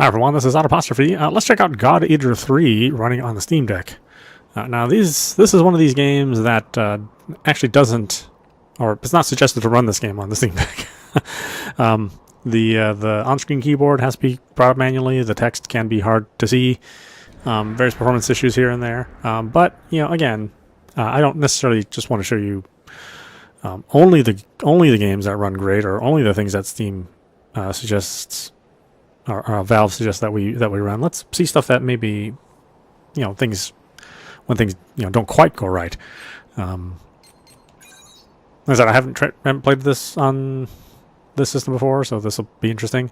Hi everyone, this is audap. Let's check out God Eater 3 running on the Steamdeck. Now this is one of these games that actually doesn't, or it's not suggested to run this game on the Steamdeck. The on-screen keyboard has to be brought up manually. The text can be hard to see. Various performance issues here and there. But again, I don't necessarily just want to show you only the games that run great, or only the things that Steam suggests. Or Valve suggests that we run. Let's see stuff that maybe, things when things don't quite go right. As I said, I haven't played this on this system before, so this will be interesting.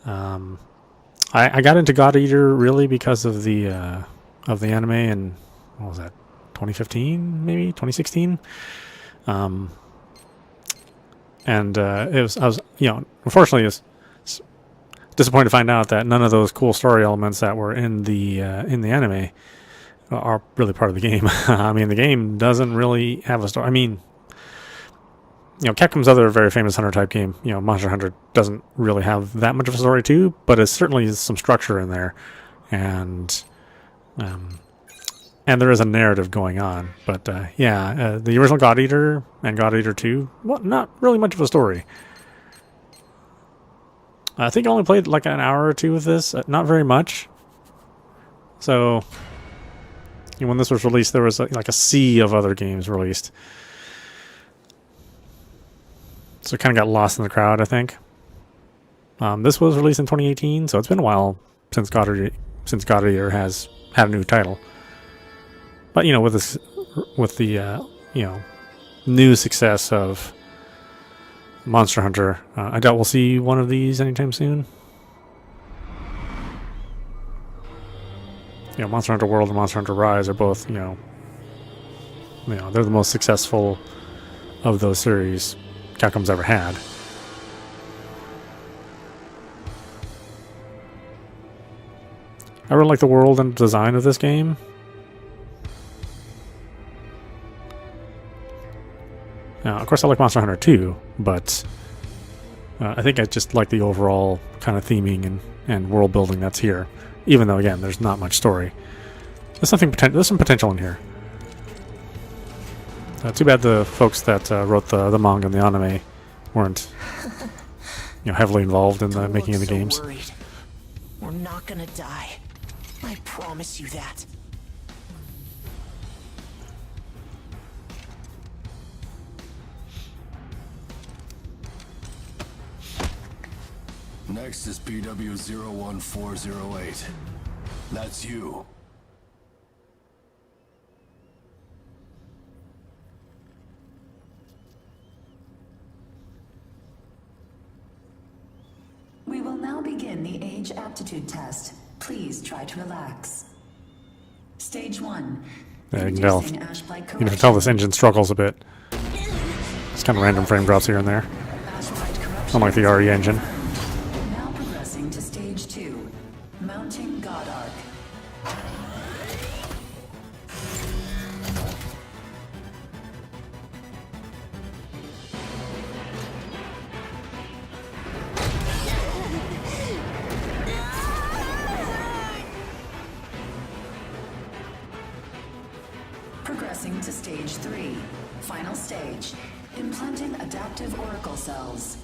I got into God Eater really because of the anime in, what was that, 2015 maybe 2016. And unfortunately it's disappointed to find out that none of those cool story elements that were in the anime are really part of the game. I mean, the game doesn't really have a story. I mean, Capcom's other very famous hunter type game, Monster Hunter, doesn't really have that much of a story too, but it certainly is some structure in there, and there is a narrative going on. But the original God Eater and God Eater 2, well, not really much of a story. I think I only played like an hour or two with this, not very much. So, when this was released, there was like a sea of other games released. So it kind of got lost in the crowd, I think. This was released in 2018, so it's been a while since God Eater has had a new title. But with the new success of Monster Hunter, I doubt we'll see one of these anytime soon. Monster Hunter World and Monster Hunter Rise are both, they're the most successful of those series Capcom's ever had. I really like the world and design of this game. Of course, I like Monster Hunter 2, but I think I just like the overall kind of theming and world building that's here. Even though, again, there's not much story. There's some potential in here. Too bad the folks that wrote the manga and the anime weren't, heavily involved in the making of the games. Worried. We're not gonna die. I promise you that. Next is PW01408. That's you. We will now begin the age aptitude test. Please try to relax. Stage 1. Yeah, you can tell this engine struggles a bit. It's kind of random frame drops here and there. Unlike the RE engine. Now progressing to stage 2. Mounting God Arc. Progressing to stage 3. Final stage. Implanting adaptive oracle cells.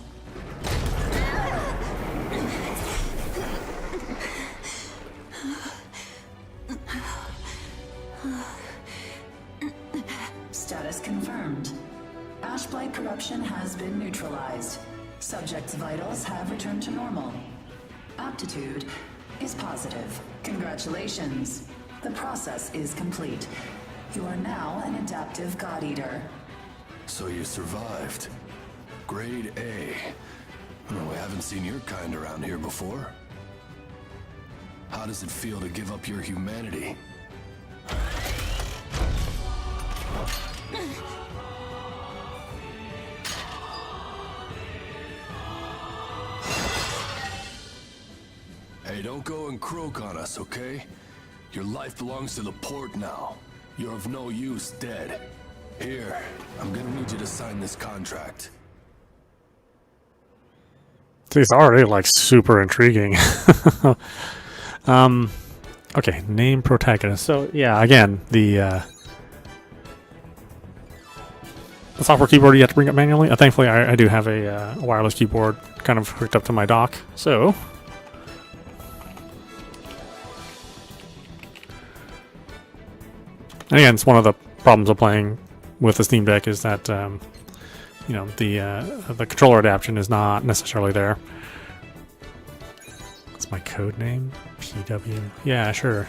Status confirmed. Ash blight corruption has been neutralized. Subject's vitals have returned to normal. Aptitude is positive. Congratulations. The process is complete. You are now an adaptive God Eater. So you survived. Grade A. Well, we haven't seen your kind around here before. How does it feel to give up your humanity? Hey, don't go and croak on us, okay? Your life belongs to the port now. You're of no use dead. Here, I'm gonna need you to sign this contract. It's already like super intriguing. Okay, name protagonist. So yeah, again, the software keyboard you have to bring up manually. Thankfully, I do have a wireless keyboard kind of hooked up to my dock. So and again, it's one of the problems of playing with the Steam Deck is that you know, the controller adaptation is not necessarily there. What's my code name? PW. Yeah, sure.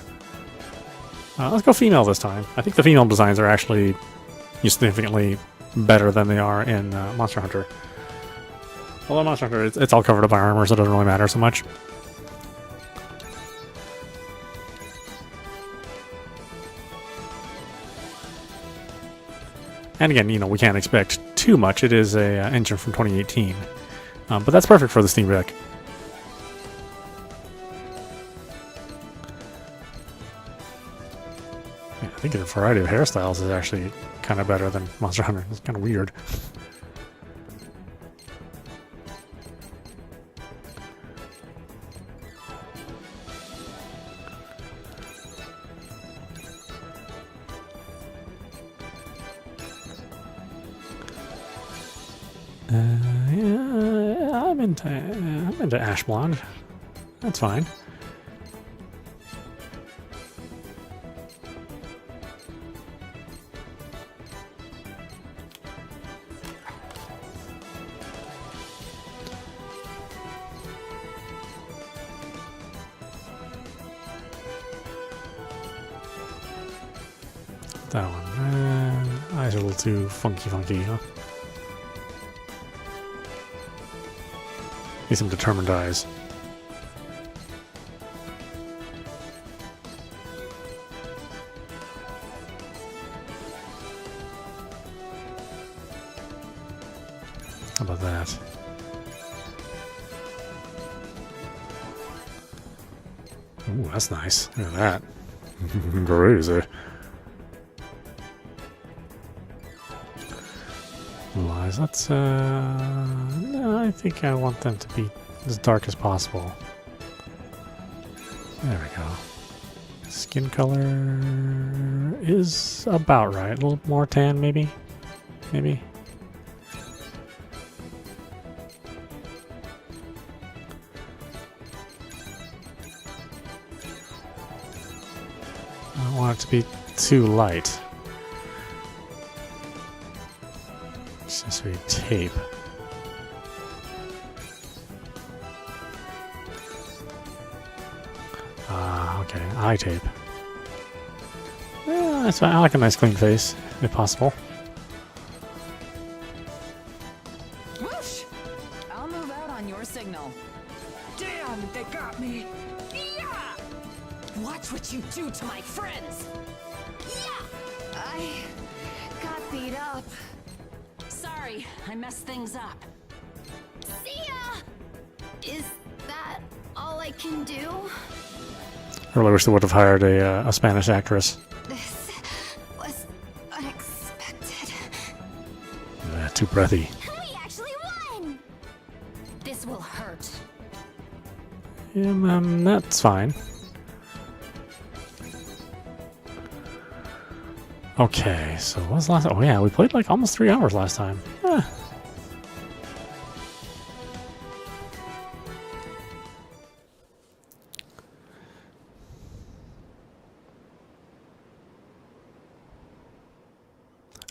Let's go female this time. I think the female designs are actually significantly better than they are in Monster Hunter. Although Monster Hunter, it's all covered up by armor, so it doesn't really matter so much. And again, you know, we can't expect too much. It is a engine from 2018, but that's perfect for the Steam Deck. Yeah, I think the variety of hairstyles is actually kind of better than Monster Hunter. It's kind of weird. Yeah, I'm into ash blonde. That's fine. That one. Eyes are a little too funky, huh? Need some determined eyes. How about that? Ooh, that's nice. Look at that. Crazy. Eyes. Let's no, I think I want them to be as dark as possible. There we go. Skin color is about right. A little more tan, maybe? Maybe? I don't want it to be too light. Accessory tape. Okay, eye tape. Yeah, that's fine. I like a nice clean face, if possible. Whoosh! I'll move out on your signal. Damn, they got me. Yeah! Watch what you do to my friends. Yeah! I got beat up. Sorry, I messed things up. See ya! Is that all I can do? I really wish they would have hired a Spanish actress. This was unexpected. Too breathy. We actually won! This will hurt. Yeah, that's fine. Okay, so what was the last time? Oh yeah, we played like almost 3 hours last time.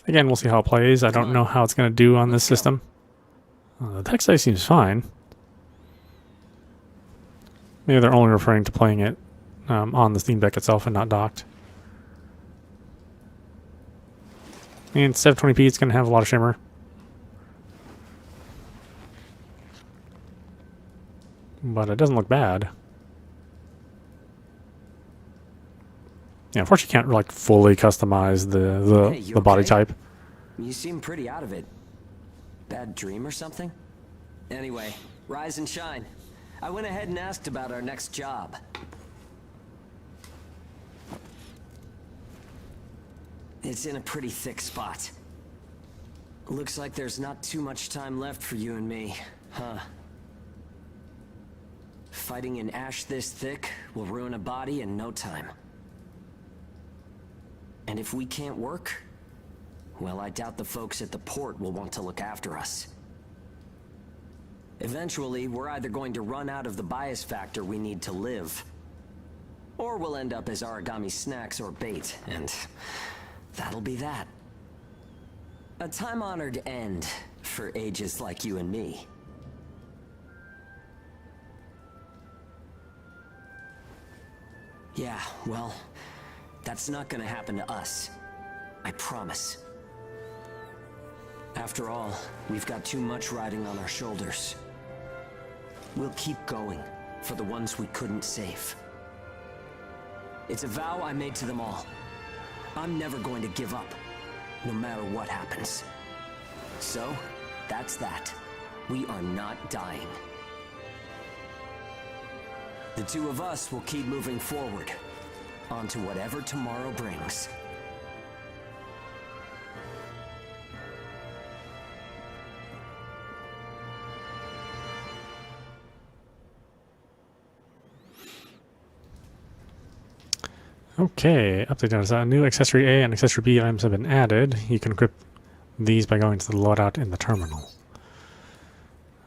Again, we'll see how it plays. I don't know how it's going to do on this system. The text size seems fine. Maybe they're only referring to playing it on the Steam Deck itself and not docked. And 720p, it's going to have a lot of shimmer. But it doesn't look bad. Yeah, unfortunately, you can't like fully customize the body type. You seem pretty out of it. Bad dream or something? Anyway, rise and shine. I went ahead and asked about our next job. It's in a pretty thick spot. Looks like there's not too much time left for you and me, huh? fighting in ash this thick will ruin a body in no time. And if we can't work, well, I doubt the folks at the port will want to look after us. Eventually, we're either going to run out of the bias factor we need to live, or we'll end up as Aragami snacks or bait, and that'll be that. A time-honored end for ages like you and me. Yeah, well, that's not gonna happen to us. I promise. After all, we've got too much riding on our shoulders. We'll keep going for the ones we couldn't save. It's a vow I made to them all. I'm never going to give up, no matter what happens. So, that's that. We are not dying. The two of us will keep moving forward, onto whatever tomorrow brings. Okay, update notice. New accessory A and accessory B items have been added. You can equip these by going to the loadout in the terminal.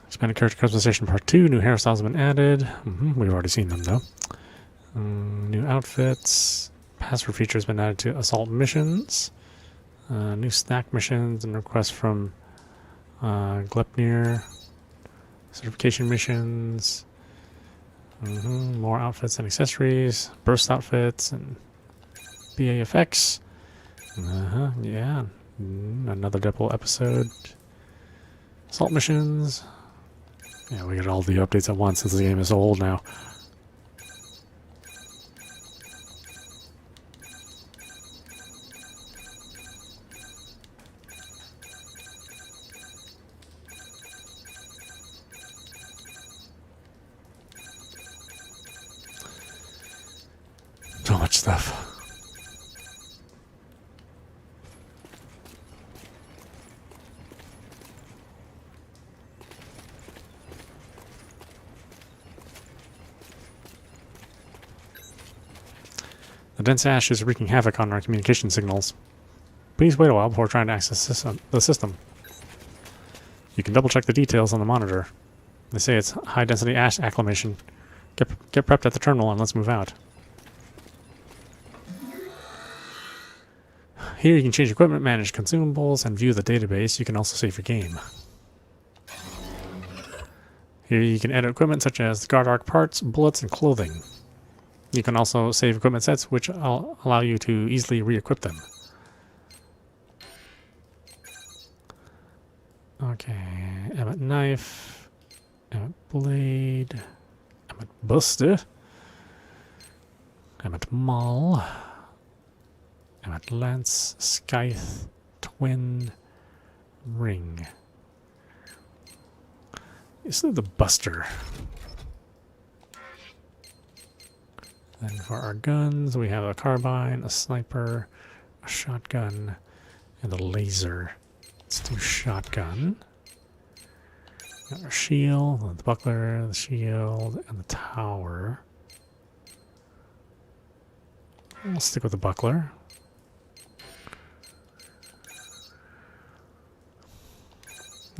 Expanded character customization part 2. New hairstyles have been added. We've already seen them though. New outfits. Password feature has been added to assault missions. New snack missions and requests from Glepnir. Certification missions. More outfits and accessories. Burst outfits and BA effects. Yeah. Another double episode. Assault missions. Yeah, we get all the updates at once since the game is so old now. So much stuff. The dense ash is wreaking havoc on our communication signals. Please wait a while before trying to access the system. You can double check the details on the monitor. They say it's high density ash acclimation. Get prepped at the terminal and let's move out. Here you can change equipment, manage consumables, and view the database. You can also save your game. Here you can edit equipment such as the God Arc parts, bullets, and clothing. You can also save equipment sets which will allow you to easily re-equip them. Okay, Emmet knife, Emmet blade, Emmet buster, Emmet maul, Emmet lance, scythe, twin, ring. This is the buster. Then for our guns, we have a carbine, a sniper, a shotgun, and a laser. Let's do shotgun. Got our shield, the buckler, the shield, and the tower. We'll stick with the buckler.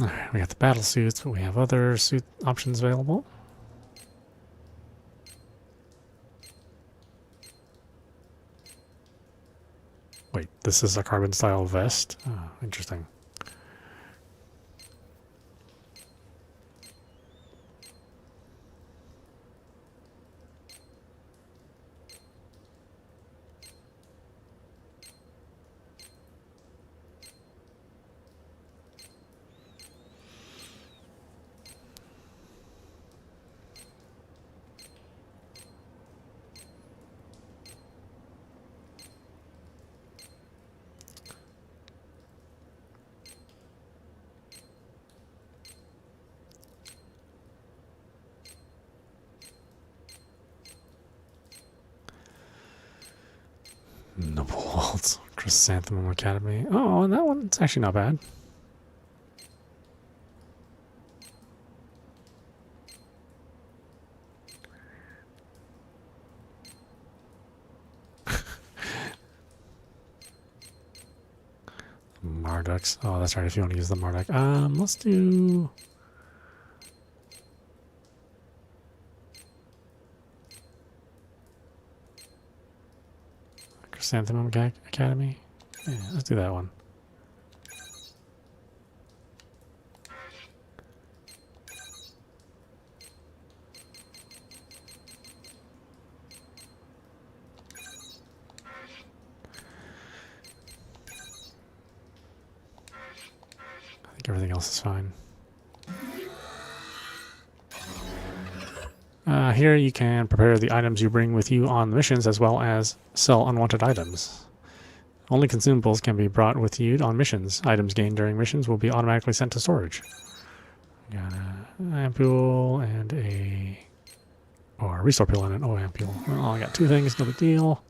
Alright, we got the battle suits, but we have other suit options available. Wait, this is a carbon style vest? Oh, interesting. Noble Waltz, Chrysanthemum Academy. Oh, and that one's actually not bad. Marduks. Oh, that's right, if you want to use the Marduk. Let's do... Chrysanthemum Academy? Yeah, let's do that one. I think everything else is fine. Here you can prepare the items you bring with you on missions as well as sell unwanted items. Only consumables can be brought with you on missions. Items gained during missions will be automatically sent to storage. Got an ampule and a... or a restore pill and an ampule. Well, I got two things, no big deal.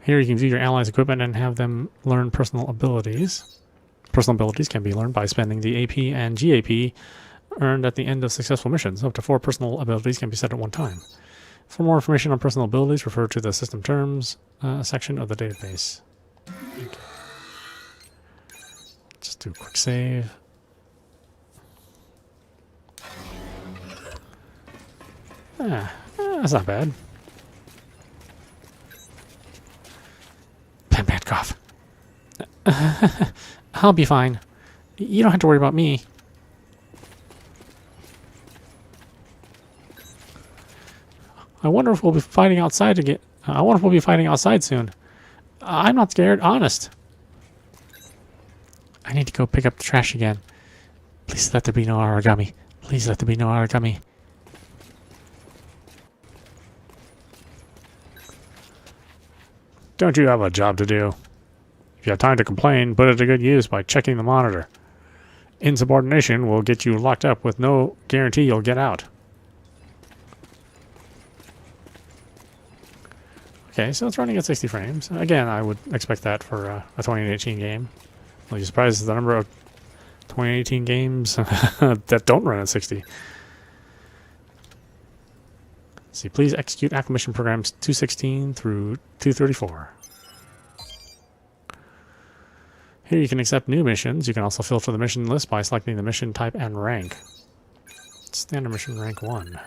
Here you can view your allies' equipment and have them learn personal abilities. Personal abilities can be learned by spending the AP and GAP earned at the end of successful missions. Up to 4 personal abilities can be set at one time. For more information on personal abilities, refer to the System Terms section of the database. Okay. Just do a quick save. That's not bad. Pan cough. I'll be fine. You don't have to worry about me. I wonder if we'll be fighting outside again. I wonder if we'll be fighting outside soon. I'm not scared, honest. I need to go pick up the trash again. Please let there be no Aragami. Please let there be no Aragami. Don't you have a job to do? If you have time to complain, put it to good use by checking the monitor. Insubordination will get you locked up with no guarantee you'll get out. Okay, so it's running at 60 frames. Again, I would expect that for a 2018 game. Well, you're surprised at the number of 2018 games that don't run at 60. Let's see, please execute acclimation programs 216 through 234. Here you can accept new missions. You can also filter the mission list by selecting the mission type and rank. Standard mission rank 1.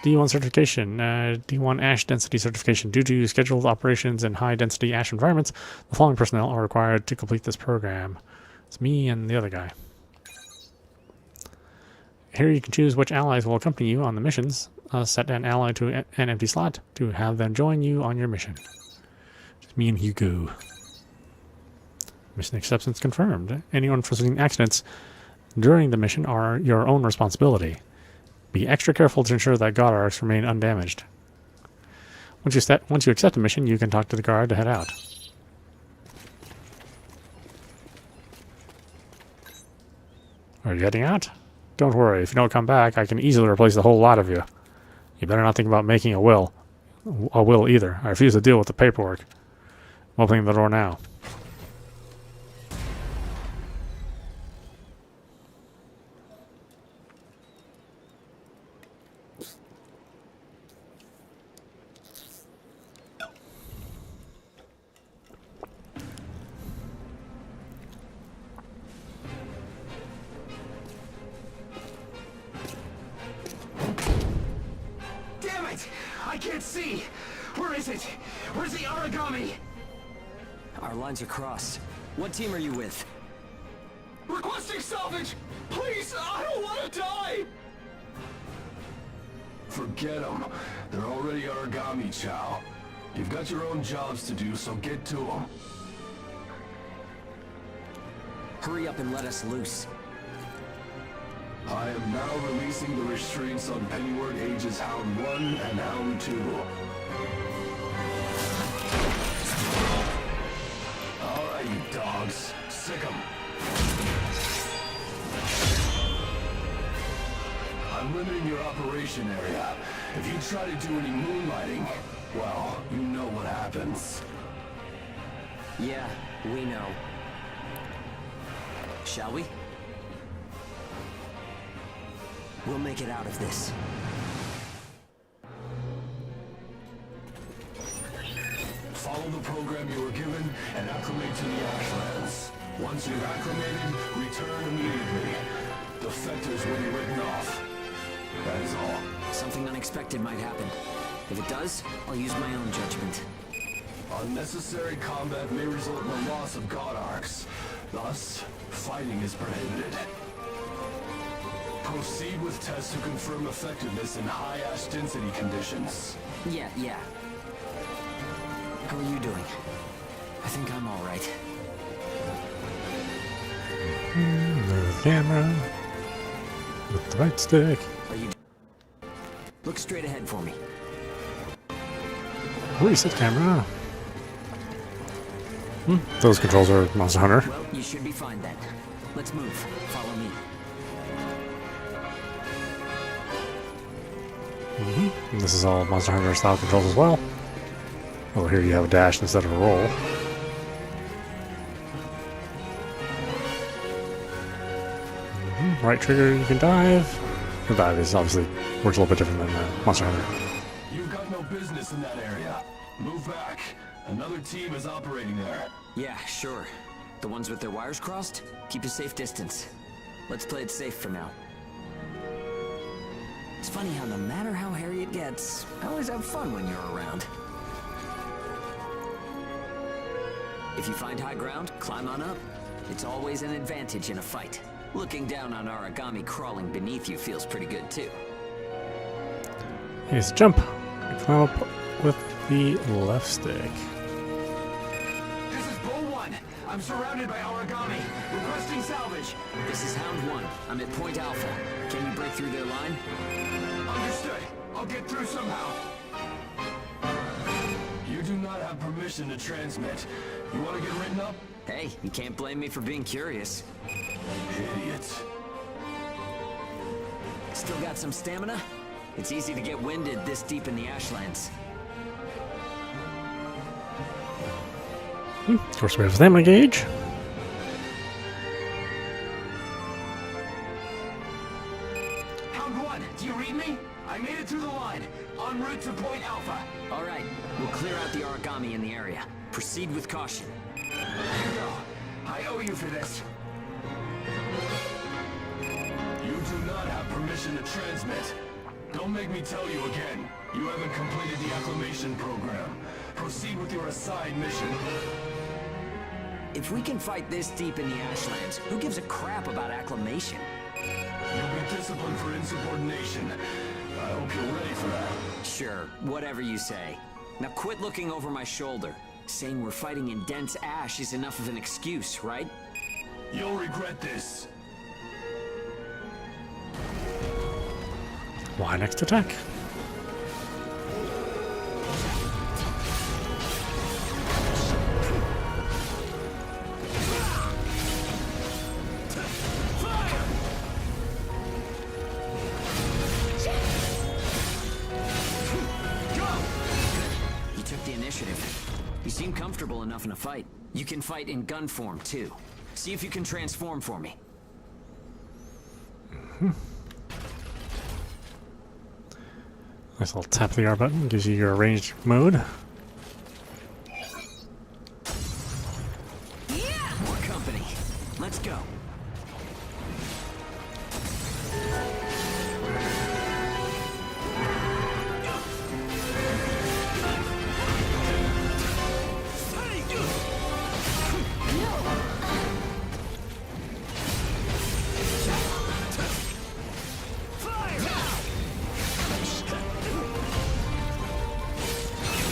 D1 certification, D1 ash density certification. Due to scheduled operations in high density ash environments, the following personnel are required to complete this program. It's me and the other guy. Here you can choose which allies will accompany you on the missions. Set an ally to an empty slot to have them join you on your mission. Just me and Hugo. Mission acceptance confirmed. Any unforeseen accidents during the mission are your own responsibility. Be extra careful to ensure that God Arcs remain undamaged. Once you accept a mission, you can talk to the guard to head out. Are you heading out? Don't worry, if you don't come back, I can easily replace the whole lot of you. You better not think about making a will. A will either. I refuse to deal with the paperwork. I'm opening the door now. I can't see! Where is it? Where's the Aragami? Our lines are crossed. What team are you with? Requesting salvage! Please, I don't want to die! Forget them. They're already Aragami, Chow. You've got your own jobs to do, so get to them. Hurry up and let us loose. I am now releasing the restraints on Pennyward Ages Hound 1 and Hound 2. Alright, you dogs. Sick 'em. I'm limiting your operation area. If you try to do any moonlighting, well, you know what happens. Yeah, we know. Shall we? We'll make it out of this. Once you've acclimated, return immediately. Defectors will be written off. That is all. Something unexpected might happen. If it does, I'll use my own judgment. Unnecessary combat may result in the loss of God Arcs. Thus, fighting is prohibited. Proceed with tests to confirm effectiveness in high ash density conditions. Yeah. How are you doing? I think I'm all right. Move the camera with the right stick. Are you... Look straight ahead for me. Reset camera. Those controls are Monster Hunter. Well, you should be fine then. Let's move. Follow me. And this is all Monster Hunter style controls as well. Oh, here you have a dash instead of a roll. Right trigger, you can dive. The dive is obviously works a little bit different than Monster Hunter. You've got no business in that area. Move back. Another team is operating there. Yeah, sure. The ones with their wires crossed? Keep a safe distance. Let's play it safe for now. It's funny how no matter how hairy it gets, I always have fun when you're around. If you find high ground, climb on up. It's always an advantage in a fight. Looking down on Aragami crawling beneath you feels pretty good too. Here's jump. Climb up with the left stick. This is Bull 1. I'm surrounded by Aragami. Requesting salvage. This is Hound 1. I'm at Point Alpha. Can you break through their line? Understood. I'll get through somehow. You do not have permission to transmit. You want to get written up? Hey, you can't blame me for being curious. Idiot. Still got some stamina? It's easy to get winded this deep in the Ashlands. Of course, we have stamina gauge. Hound 1, do you read me? I made it through the line. En route to Point Alpha. All right, we'll clear out the Aragami in the area. Proceed with caution. Here you go. I owe you for this. You do not have permission to transmit. Don't make me tell you again. You haven't completed the acclimation program. Proceed with your assigned mission. If we can fight this deep in the Ashlands, who gives a crap about acclimation? You'll be disciplined for insubordination. I hope you're ready for that. Sure, whatever you say. Now quit looking over my shoulder. Saying we're fighting in dense ash is enough of an excuse, right? You'll regret this. Y next attack. You took the initiative. You seem comfortable enough in a fight. You can fight in gun form, too. See if you can transform for me. Nice little tap the R button, gives you your ranged mode. More company. Let's go.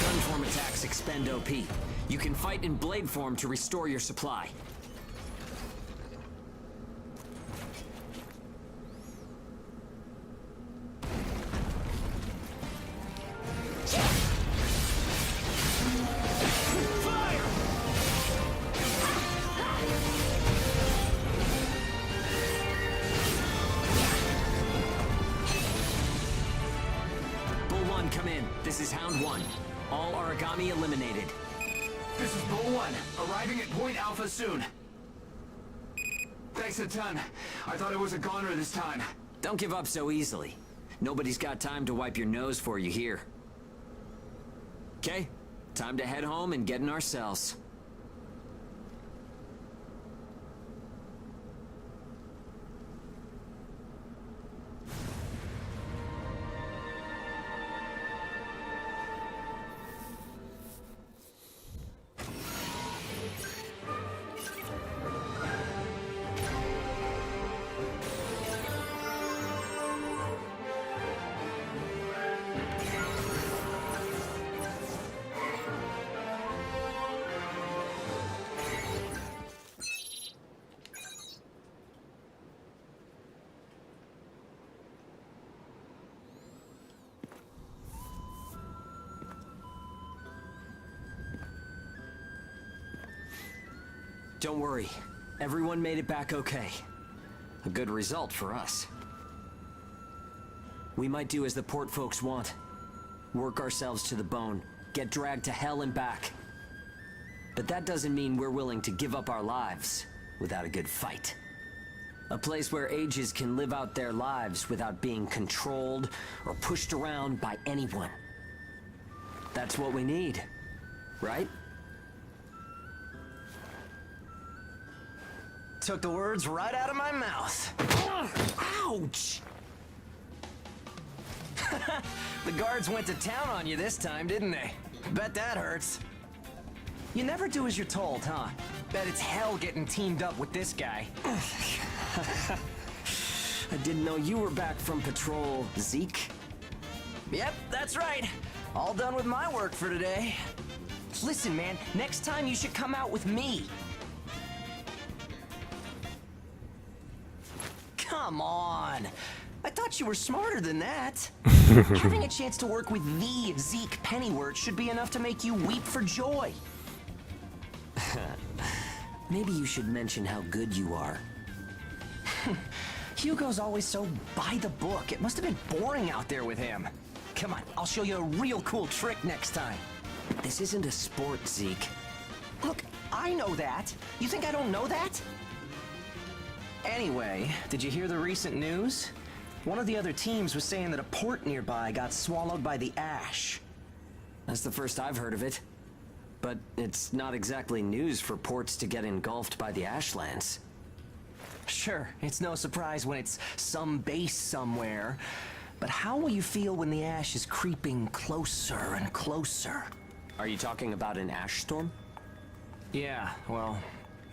Gun form attacks expend OP. You can fight in blade form to restore your supply. Bull 1, come in. This is Hound 1. All Aragami eliminated. This is Bull 1, arriving at Point Alpha soon. Thanks a ton. I thought I was a goner this time. Don't give up so easily. Nobody's got time to wipe your nose for you here. Okay, time to head home and get in our cells. Don't worry. Everyone made it back okay. A good result for us. We might do as the port folks want. Work ourselves to the bone. Get dragged to hell and back. But that doesn't mean we're willing to give up our lives without a good fight. A place where ages can live out their lives without being controlled or pushed around by anyone. That's what we need, right? Took the words right out of my mouth. Ouch! The guards went to town on you this time, didn't they? Bet that hurts. You never do as you're told, huh? Bet it's hell getting teamed up with this guy. I didn't know you were back from patrol, Zeke. Yep, that's right. All done with my work for today. Listen, man, next time you should come out with me. Come on. I thought you were smarter than that. Having a chance to work with the Zeke Pennyworth should be enough to make you weep for joy. Maybe you should mention how good you are. Hugo's always so by the book. It must have been boring out there with him. Come on, I'll show you a real cool trick next time. This isn't a sport, Zeke. Look, I know that. You think I don't know that? Anyway, did you hear the recent news? One of the other teams was saying that a port nearby got swallowed by the ash. That's the first I've heard of it. But it's not exactly news for ports to get engulfed by the ashlands. Sure, it's no surprise when it's some base somewhere. But how will you feel when the ash is creeping closer and closer? Are you talking about an ash storm? Yeah, well,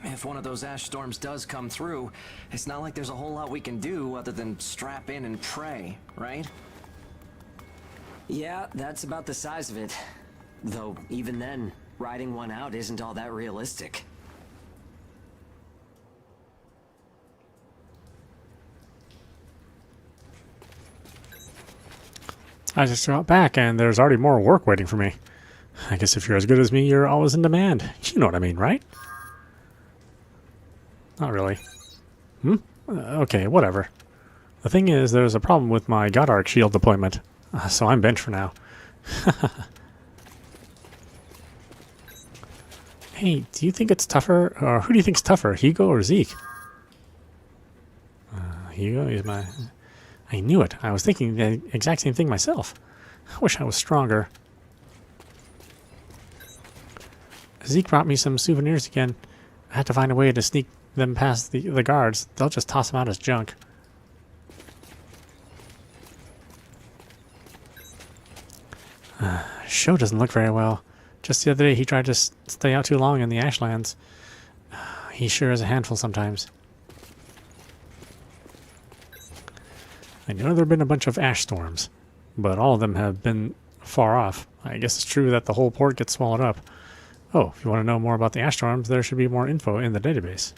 if one of those ash storms does come through, it's not like there's a whole lot we can do other than strap in and pray, right? Yeah, that's about the size of it. Though, even then, riding one out isn't all that realistic. I just got back and there's already more work waiting for me. I guess if you're as good as me, you're always in demand. You know what I mean, right? Not really. Okay, whatever. The thing is, there's a problem with my God Arc shield deployment, so I'm benched for now. Hey, do you think it's tougher, or who do you think's tougher, Hugo or Zeke? Hugo is my... I knew it. I was thinking the exact same thing myself. I wish I was stronger. Zeke brought me some souvenirs again. I had to find a way to sneak them past the guards. They'll just toss them out as junk. Show doesn't look very well. Just the other day he tried to stay out too long in the Ashlands. He sure is a handful sometimes. I know there have been a bunch of ash storms, but all of them have been far off. I guess it's true that the whole port gets swallowed up. Oh, if you want to know more about the ash storms, there should be more info in the database.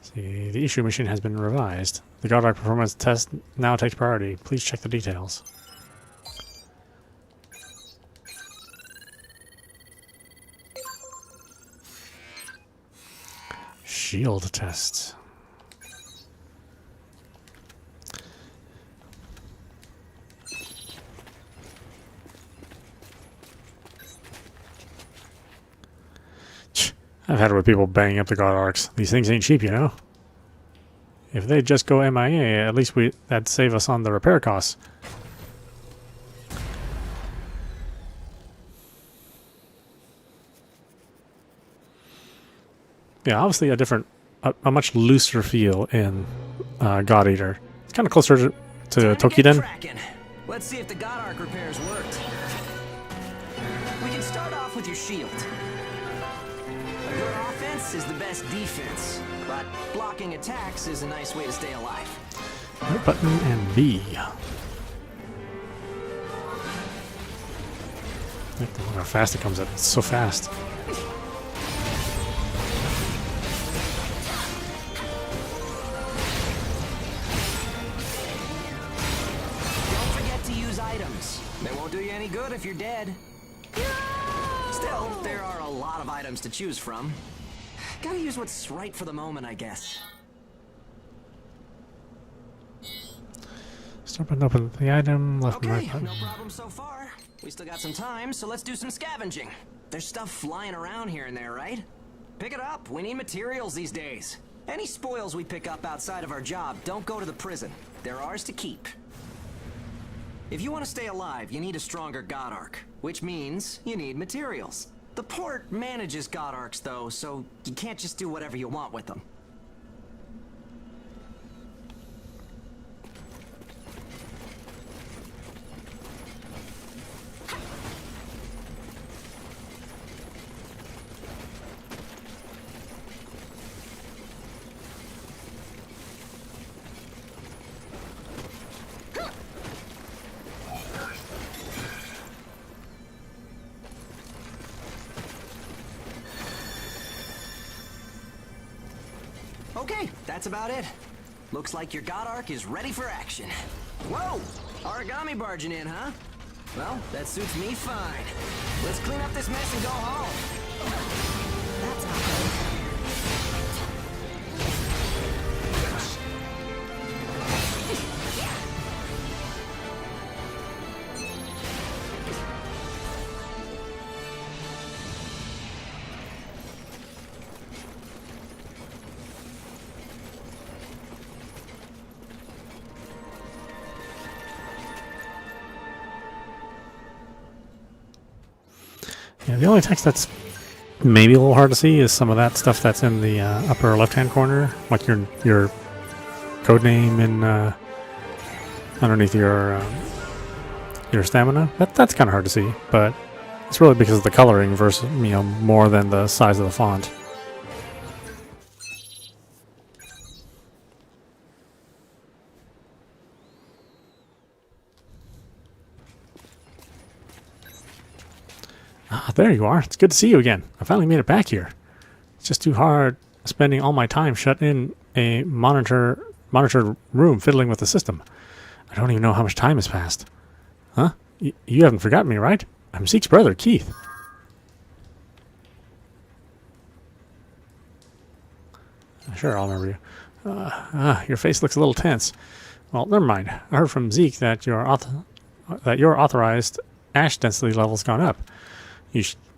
See, the issue machine has been revised. The God Arc performance test now takes priority. Please check the details. Shield tests. I've had it with people banging up the God Arcs. These things ain't cheap, you know? If they just go MIA, at least that'd save us on the repair costs. Yeah, obviously a much looser feel in God Eater. It's kind of closer to Tokiden. Let's see if the God Arc repairs worked. We can start off with your shield. A good offense is the best defense, but blocking attacks is a nice way to stay alive. Right button and B. Look how fast it comes up. It's so fast. Don't forget to use items. They won't do you any good if you're dead. Still, Still, there are a lot of items to choose from. Gotta use what's right for the moment, I guess. Start and open the item. Left and right Okay, button. no problem so far. We still got some time, so let's do some scavenging. There's stuff flying around here and there, right? Pick it up. We need materials these days. Any spoils we pick up outside of our job don't go to the prison. They're ours to keep. If you want to stay alive, you need a stronger God Arc, which means you need materials. The port manages God Arcs, though, so you can't just do whatever you want with them. Okay, that's about it. Looks like your God Arc is ready for action. Whoa! Aragami barging in, huh? Well, that suits me fine. Let's clean up this mess and go home. That's not good. Yeah, the only text that's maybe a little hard to see is some of that stuff that's in the upper left-hand corner, like your code name and underneath your stamina. That's kind of hard to see, but it's really because of the coloring versus more than the size of the font. Ah, there you are. It's good to see you again. I finally made it back here. It's just too hard spending all my time shut in a monitored room fiddling with the system. I don't even know how much time has passed. Huh? You haven't forgotten me, right? I'm Zeke's brother, Keith. Sure, I'll remember you. Your face looks a little tense. Well, never mind. I heard from Zeke that your authorized ash density level's gone up.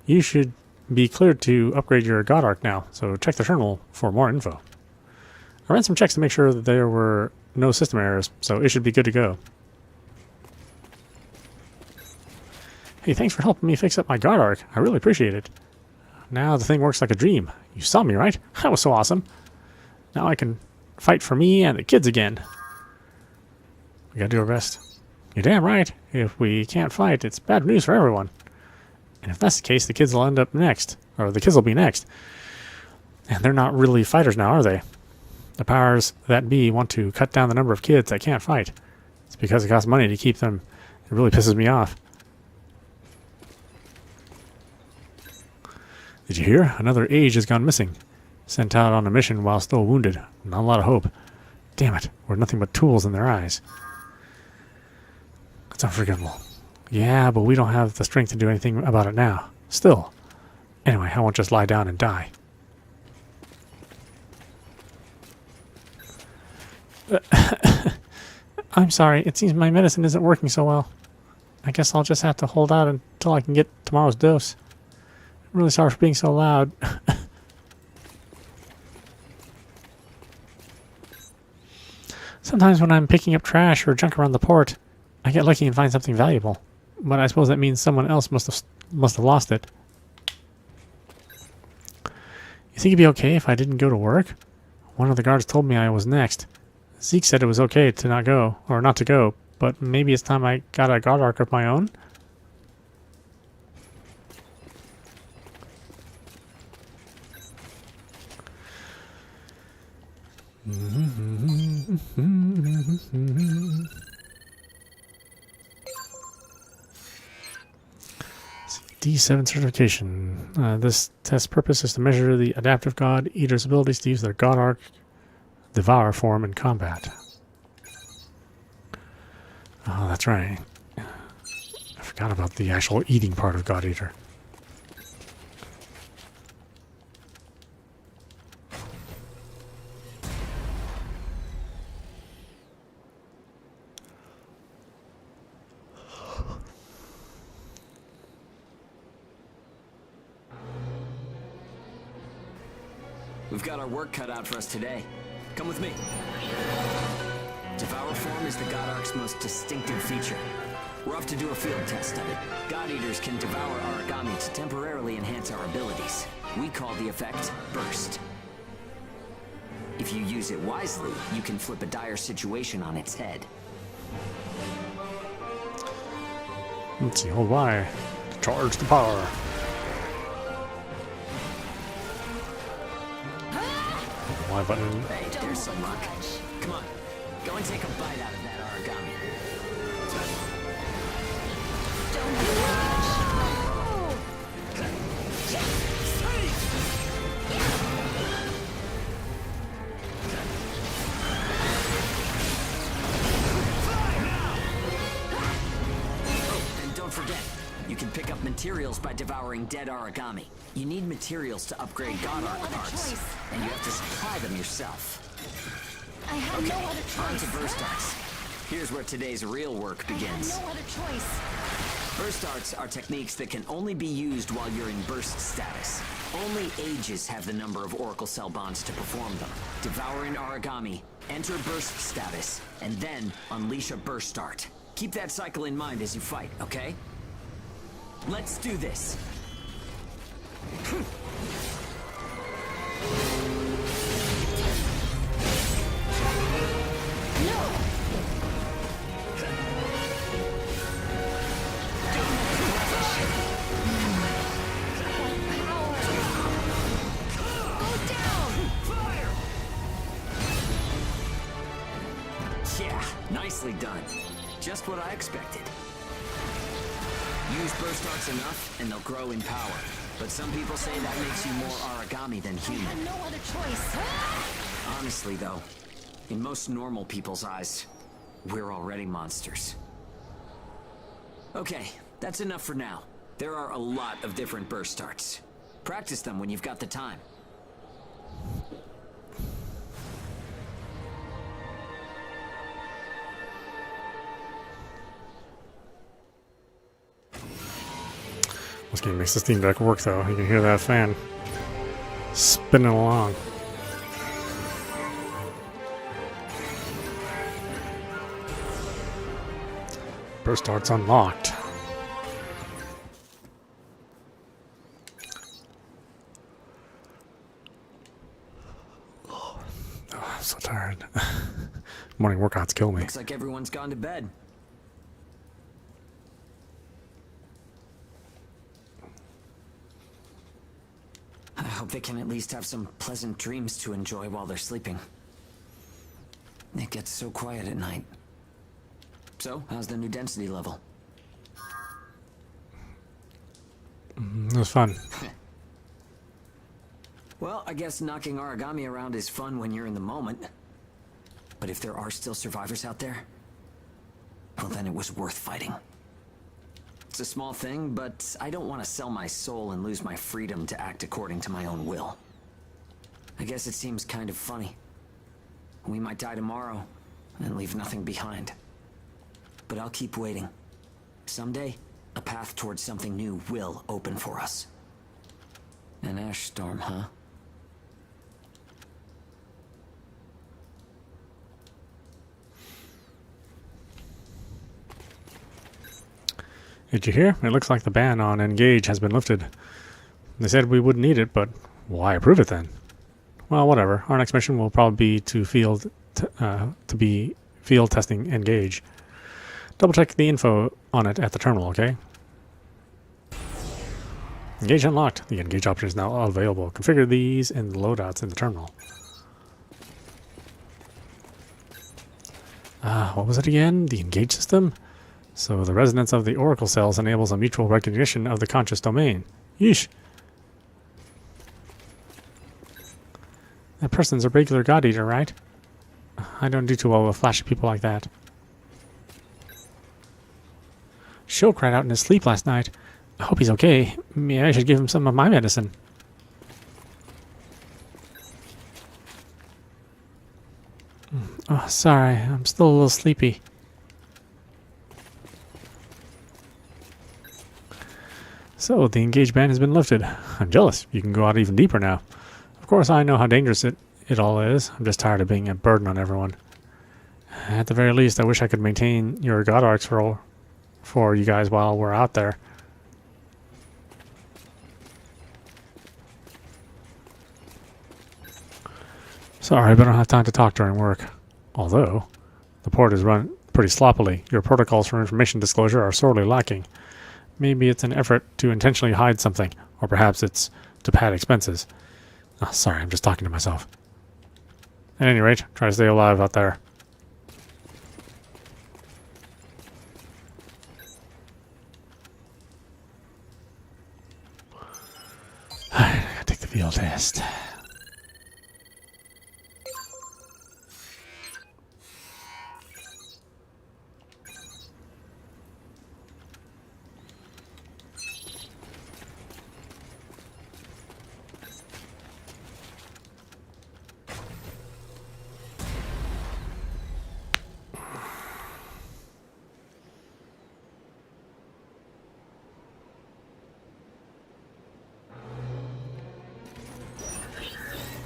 You should be cleared to upgrade your God Arc now, so check the terminal for more info. I ran some checks to make sure that there were no system errors, so it should be good to go. Hey, thanks for helping me fix up my God Arc. I really appreciate it. Now the thing works like a dream. You saw me, right? That was so awesome. Now I can fight for me and the kids again. We gotta do our best. You're damn right. If we can't fight, it's bad news for everyone. And if that's the case, the kids will end up next. Or the kids will be next. And they're not really fighters now, are they? The powers that be want to cut down the number of kids that can't fight. It's because it costs money to keep them. It really pisses me off. Did you hear? Another age has gone missing. Sent out on a mission while still wounded. Not a lot of hope. Damn it. We're nothing but tools in their eyes. That's unforgivable. Yeah, but we don't have the strength to do anything about it now. Still. Anyway, I won't just lie down and die. I'm sorry. It seems my medicine isn't working so well. I guess I'll just have to hold out until I can get tomorrow's dose. I'm really sorry for being so loud. Sometimes when I'm picking up trash or junk around the port, I get lucky and find something valuable. But I suppose that means someone else must have lost it. You think it'd be okay if I didn't go to work? One of the guards told me I was next. Zeke said it was okay to not go, or not to go, but maybe it's time I got a God Arc of my own? D7 certification. This test's purpose is to measure the adaptive God Eater's abilities to use their God Arc Devour form in combat. Oh, that's right. I forgot about the actual eating part of God Eater. We've got our work cut out for us today. Come with me. Devour form is the God Arc's most distinctive feature. We're off to do a field test of it. God Eaters can devour Aragami to temporarily enhance our abilities. We call the effect Burst. If you use it wisely, you can flip a dire situation on its head. Let's see, hold Y. Charge the power. Y button. Hey, there's some luck. Come on, go and take a bite out of that Aragami. And don't forget, you can pick up materials by devouring dead Aragami. You need materials to upgrade God Arcs, and you have to supply them yourself. I have no other choice. On to burst arts. Here's where today's real work begins. No other choice. Burst arts are techniques that can only be used while you're in burst status. Only Ages have the number of Oracle Cell bonds to perform them. Devour an Aragami, enter burst status, and then unleash a burst art. Keep that cycle in mind as you fight, okay? Let's do this. Yeah, nicely done. Just what I expected. Use burst arts enough, and they'll grow in power. But some people say that makes you more Aragami than human. I have no other choice. Honestly, though, in most normal people's eyes, we're already monsters. Okay, that's enough for now. There are a lot of different burst arts. Practice them when you've got the time. This game makes the Steam Deck work, though. You can hear that fan spinning along. Burst arts unlocked. Oh, I'm so tired. Morning workouts kill me. Looks like everyone's gone to bed. I hope they can at least have some pleasant dreams to enjoy while they're sleeping. It gets so quiet at night. So, how's the new density level? It was fun. Well, I guess knocking Aragami around is fun when you're in the moment. But if there are still survivors out there, well, then it was worth fighting. It's a small thing, but I don't want to sell my soul and lose my freedom to act according to my own will. I guess it seems kind of funny. We might die tomorrow and leave nothing behind. But I'll keep waiting. Someday, a path towards something new will open for us. An ash storm, huh? Did you hear? It looks like the ban on Engage has been lifted. They said we wouldn't need it, but why approve it then? Well, whatever. Our next mission will probably be to field testing Engage. Double check the info on it at the terminal, okay? Engage unlocked. The Engage option is now available. Configure these in the loadouts in the terminal. What was it again? The Engage system? So the resonance of the Oracle cells enables a mutual recognition of the conscious domain. Yeesh. That person's a regular God Eater, right? I don't do too well with flashy people like that. Sho cried out in his sleep last night. I hope he's okay. Maybe I should give him some of my medicine. Oh, sorry. I'm still a little sleepy. So, the Engage ban has been lifted. I'm jealous. You can go out even deeper now. Of course, I know how dangerous it all is. I'm just tired of being a burden on everyone. At the very least, I wish I could maintain your God Arcs for you guys while we're out there. Sorry, but I don't have time to talk during work. Although, the port is run pretty sloppily. Your protocols for information disclosure are sorely lacking. Maybe it's an effort to intentionally hide something, or perhaps it's to pad expenses. Oh, sorry, I'm just talking to myself. At any rate, try to stay alive out there. I gotta take the field test.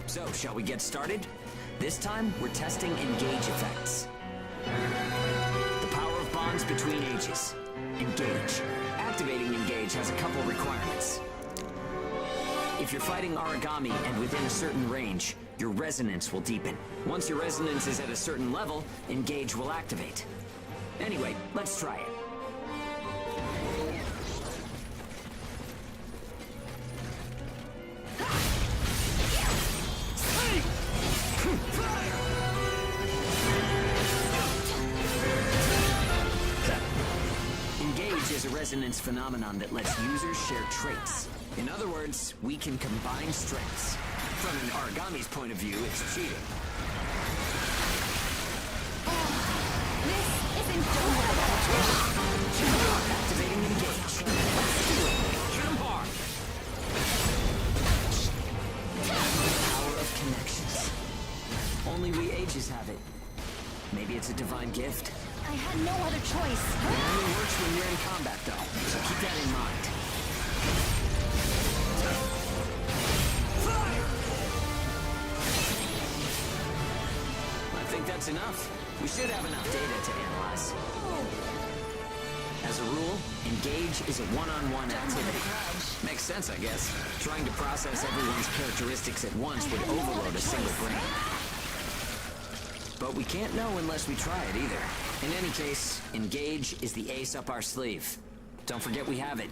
So, shall we get started? This time, we're testing engage effects. The power of bonds between ages. Engage. Activating engage has a couple requirements. If you're fighting Aragami and within a certain range, your resonance will deepen. Once your resonance is at a certain level, engage will activate. Anyway, let's try it. Engage is a resonance phenomenon that lets users share traits. In other words, we can combine strengths. From an Aragami's point of view, it's cheating. This isn't done well. Activating engage. Jump hard. Power of connections. Only we ages have it. Maybe it's a divine gift. I had no other choice. It only works when you're in combat, though, so keep that in mind. I think that's enough. We should have enough data to analyze. As a rule, engage is a one-on-one activity. Makes sense, I guess. Trying to process everyone's characteristics at once would overload a single brain. But we can't know unless we try it either. In any case, engage is the ace up our sleeve. Don't forget we have it.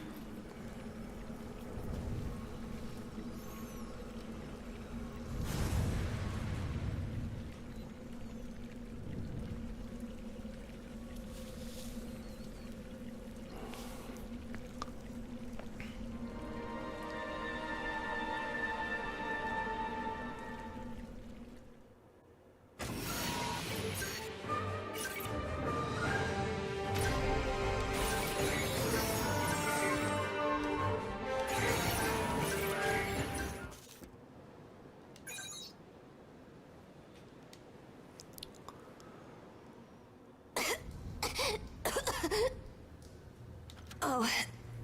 Oh,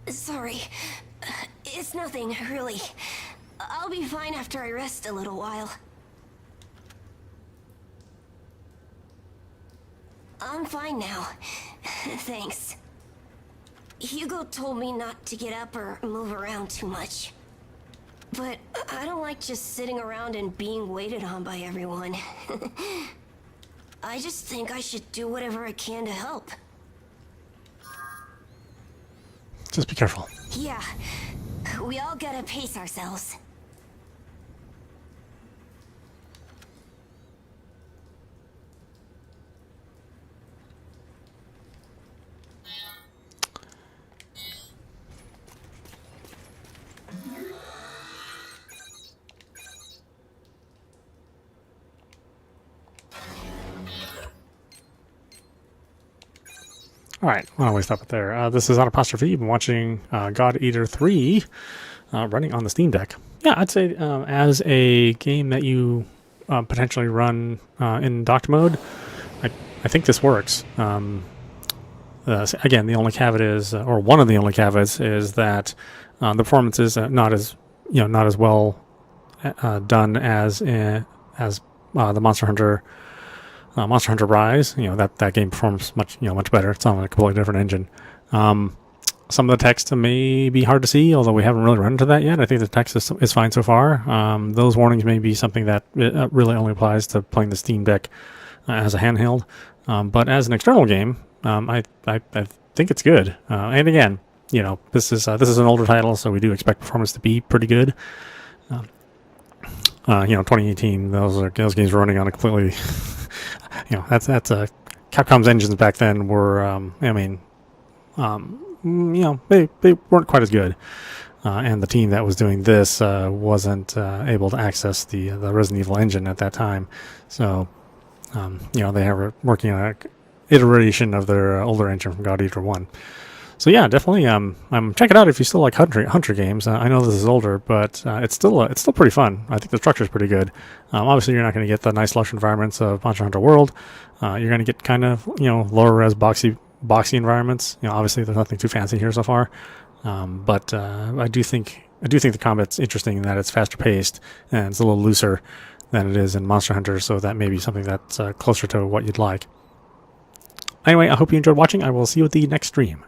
sorry. It's nothing, really. I'll be fine after I rest a little while. I'm fine now. Thanks. Hugo told me not to get up or move around too much. But I don't like just sitting around and being waited on by everyone. I just think I should do whatever I can to help. Just be careful. Yeah, we all gotta pace ourselves. All right, why don't we stop it there? This is Apostrophe. You've been watching God Eater 3 running on the Steamdeck. Yeah, I'd say as a game that you potentially run in docked mode, I think this works. Again, the only caveat is, or one of the only caveats is that the performance is not as well done as the Monster Hunter Rise. That game performs much better. It's on a completely different engine. Some of the text may be hard to see, although we haven't really run into that yet. I think the text is fine so far. Those warnings may be something that really only applies to playing the Steamdeck as a handheld. But as an external game, I think it's good. And again, this is an older title, so we do expect performance to be pretty good. 2018, those games were running on a completely, that's Capcom's engines back then were, they weren't quite as good. And the team that was doing this wasn't able to access the Resident Evil engine at that time. So, they were working on an iteration of their older engine from God Eater 1. So yeah, definitely check it out if you still like hunter games. I know this is older, but it's still pretty fun. I think the structure is pretty good. Obviously, you're not going to get the nice lush environments of Monster Hunter World. You're going to get kind of lower res boxy environments. Obviously there's nothing too fancy here so far, but I do think the combat's interesting in that it's faster paced and it's a little looser than it is in Monster Hunter, so that may be something that's closer to what you'd like. Anyway, I hope you enjoyed watching. I will see you at the next stream.